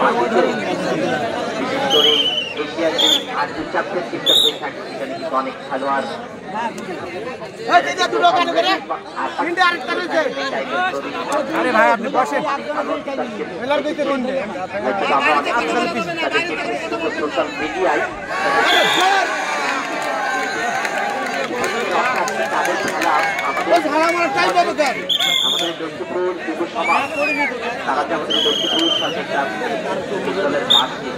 মাটি ধরে বিশেষ করে এশিয়ার যে আর্জুন চ্যাম্পিয়নশিপটা হয়ে থাকে সেখানে কিন্তু অনেক খেলোয়াড় সোশ্যাল মিডিয়ায় তাদের খেলা আমাদের লক্ষ্মীপুর যুব সমাজ তারা যে আমাদের লক্ষ্মীপুর বিদ্যালয়ের মাঠে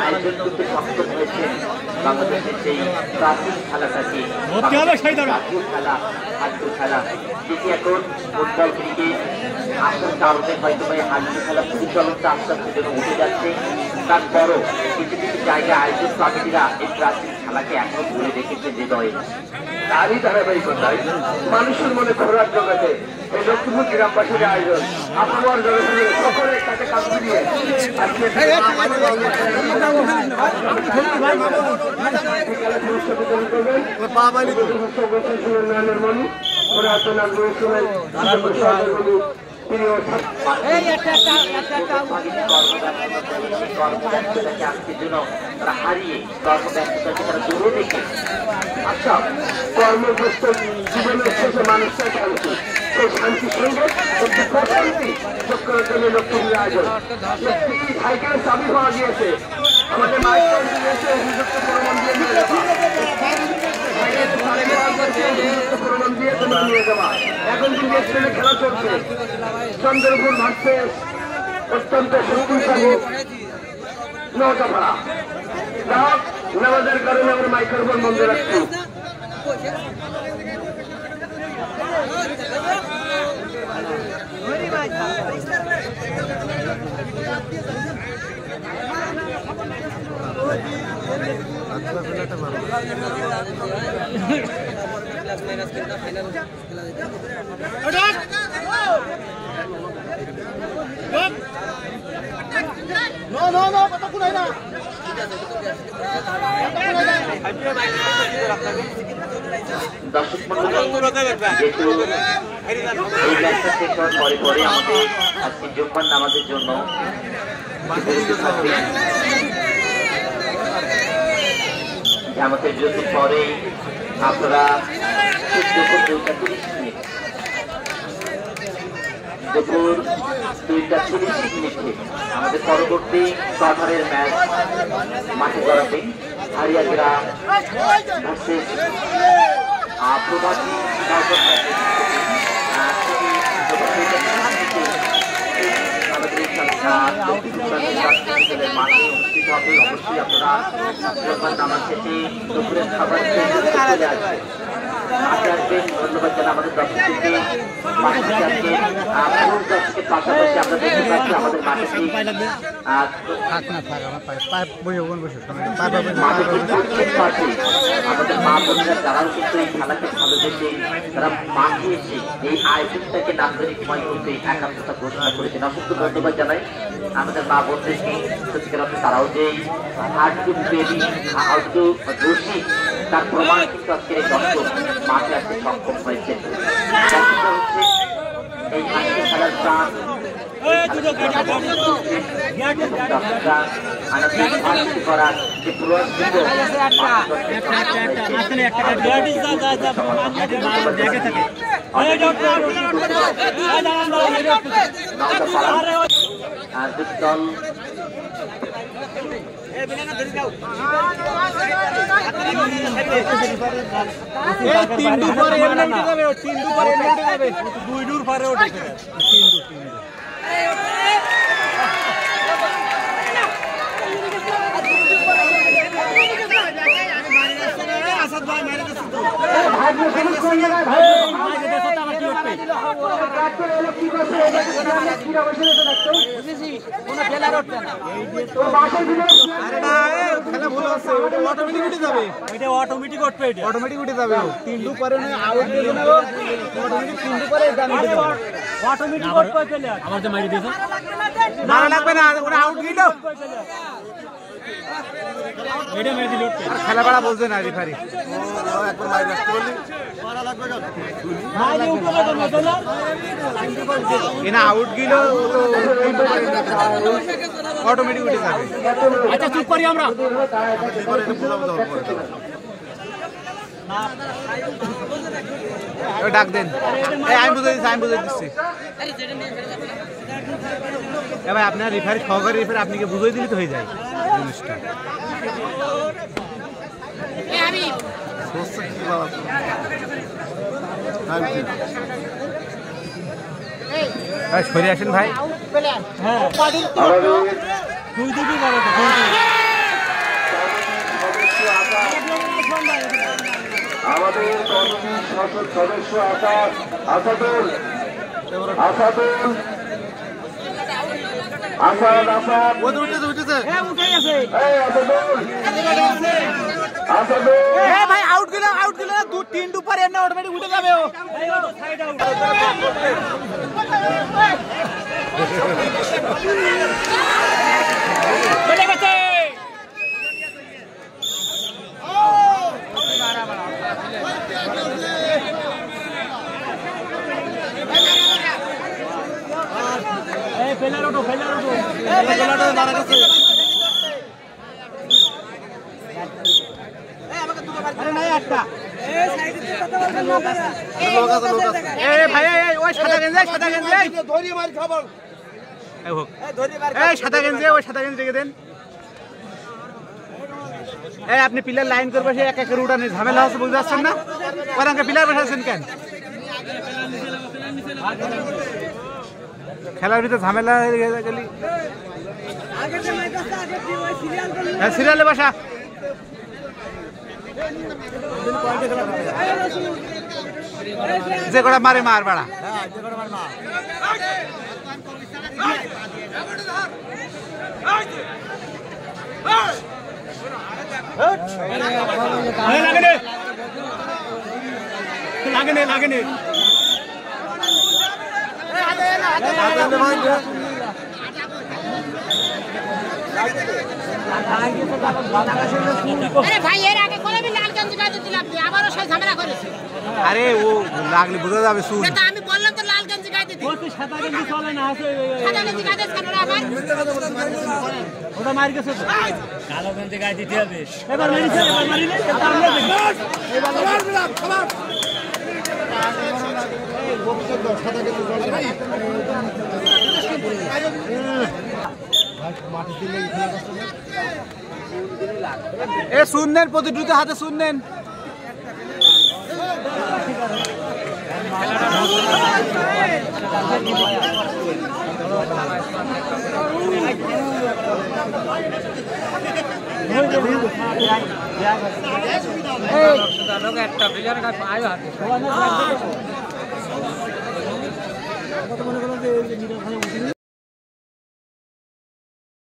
আয়োজন করতে সক্ষম হয়েছে বাংলাদেশের সেই প্রাচীন খেলাটাকে জাতীয় খেলা হাড্ডু খেলা যেটি এখন ফুটবল ক্রিকেট আসার কারণে হয়তো হাড্ডু খেলা পরিচালনটা আস্তে আস্তে যেন উঠে যাচ্ছে তারপরও কিছু কিছু জায়গায় আয়োজন কমিটিরা এই প্রাচীন খেলাকে এখনো ধরে রেখেছে হৃদয়ে। তারই ধারাবাহিকতায় মানুষের মনে ঘোরার জগতে এই লক্ষ্মীপুর গ্রামবাসীর আয়োজন আপনার সকলে তাকে কাজ দিয়ে উন্নয়নের মনি পুরাতন হারিয়ে কর্মব্যস্ততাকে তারা দূরে রেখে আচ্ছা কর্মগ্রস্ত জীবনের শেষে মানুষের শান্তি সেই শান্তির সঙ্গে একটি প্রশান্তি যোগ করার জন্য লক্ষ্মীপুর আয়োজন সাইকেলের চাবি পাওয়া গিয়েছে আমাদের মাইকেল দিয়েছে অভিযুক্ত প্রমাণ দিয়ে নিয়ে যাওয়া এখন কিন্তু স্টেনে খেলা চলছে চন্দ্রপুর ভার্সেস অত্যন্ত শক্তিশালী নৌকাপাড়া নামাজের কারণে আমরা মাইক্রোফোন বন্ধ রাখছি দর্শক এই ম্যাচটা শেষ হওয়ার পরে পরে আমাদের আজকে জুম্মার নামাজের জন্য আমাদের বিরতির পরে আপনারা দুপুর 2:30 মিনিটে আমাদের পরবর্তী কোয়ার্টারের ম্যাচ মাঠে গড়াবে হারিয়াগ্রাম ভার্সেস প্রবাসী আমাদের মাঠে অনুষ্ঠিত হবে অবশ্যই আপনারা নামাজ শেষে দুপুরের খাবার চলে আসবে মাঠে আসবেন ধন্যবাদ জানা আমাদের দর্শকদেরকে মাঠে আসবেন পুরুষ দর্শকের পাশাপাশি আমরা দেখতে পাচ্ছি আমাদের মাঠে আমাদের মা বোনেরা যারাও কিন্তু এই খেলাকে ভালোবেসে তারা মাঠে এসে এই আয়োজনটাকে নান্দনিকময় করতে একাত্মতা ঘোষণা করেছেন অসংখ্য ধন্যবাদ জানাই আমাদের মা বোনদেরকে সত্যিকার অর্থে তারাও যে হাড্ডু প্রেমী হাড্ডু রসিক তার প্রমাণ কিন্তু আজকের এই দর্শক মাঠে আসতে সক্ষম হয়েছে হচ্ছে এই হাড্ডু খেলার প্রাণ করার যে দল অটোমেটিক উঠে যাবে 3 পরে আউট দিয়ে নেব অটোমেটিক 3 পরে অটোমেটিক আউট করে আমার যে মারি দিয়েছে মারা লাগবে না ওরা আউট গিয়ে দাও খেলা পাড়া বলছে না রেফারি এনা আউট গেল অটোমেটিক উঠে যাবে। আচ্ছা চুপ করি আমরা ডাক দেন। আমি বুঝে দিচ্ছি ভাই আপনার রেফারি সহকারী রেফারি আপনাকে বুঝিয়ে দিলে তো হয়ে যায় জিনিসটা। সরে আসেন ভাই। আমাদের সংসদ সদস্য আসাদুল ভাই আউট দিলাম 2-3 পরে এনে অটোমেটিক উঠে যাবে ও। আপনি পিলার লাইন করবে সে এক একের উঠানে ঝামেলা আছে বুঝতে পারছেন না? পিলার বসাচ্ছেন কেন? খেলার ভিতরে ঝামেলা হয়ে গেলি সিরিয়ালে বসা। যে কটা মারে মার বাড়া লাগেনি আরে ও লাগলে বোঝা যাবে শুন। আমি বললাম তো লাল গঞ্জি গাইতে দিই। সাদা গঞ্জি চলে না সাদা গঞ্জি গাইতে কেন রে আবার? ওটা মার গেছে তো কালো গঞ্জি গায়ে দিতে হবে। এবার মারিছে এবার মারিলে আমরা দেখি এবার খাবার এই বক্স তো সাদা গঞ্জি চলে না মাটি দিলে খেলা করতে এ শুননেন প্রতিটা হাতে শুননেন একটা প্লেয়ার পায় হাতে